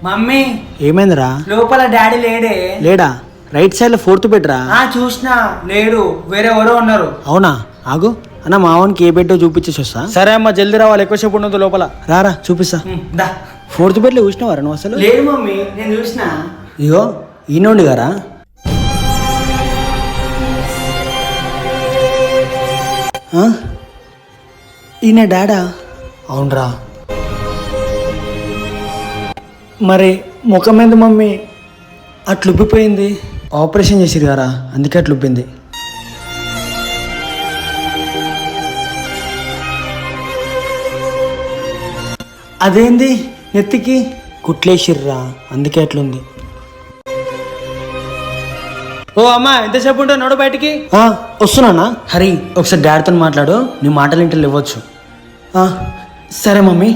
Mummy ఏమైందిరా? లోపల daddy లేడే. లేడా? రైట్ సైడ్ లో 4th బెడ్ రా. చూసినా లేడు, వేరే ఎవరో ఉన్నారు. అవునా? ఆగు అన్న, మావానికి ఏ బెడ్ చూపించేసి వస్తా. సరే అమ్మ, జల్దీ రావాలి, ఎక్కువసేపు ఉండదు లోపల. రారా చూపిస్తా. దా. 4th బెడ్ లో చూసినావారా నువ్వు అసలు? లేదు మమ్మీ, నేను చూసిన. ఇగో ఈయనండి గారా. ఈయన డాడా? అవునరా. మరి ముఖం మీద మమ్మీ అట్లుబ్బిపోయింది. ఆపరేషన్ చేసిరు గారా, అందుకే అట్లుబ్బింది. అదేంది నెత్తికి కుట్లేసిర్రా, అందుకే అట్లుంది. ఓ అమ్మా, ఎంతసేపు ఉంటావు? నడు బయటికి. వస్తున్నానా? హరి, ఒకసారి డాడీతో మాట్లాడు, నీ మాటలు ఇంట్లో ఇవ్వచ్చు. సరే మమ్మీ.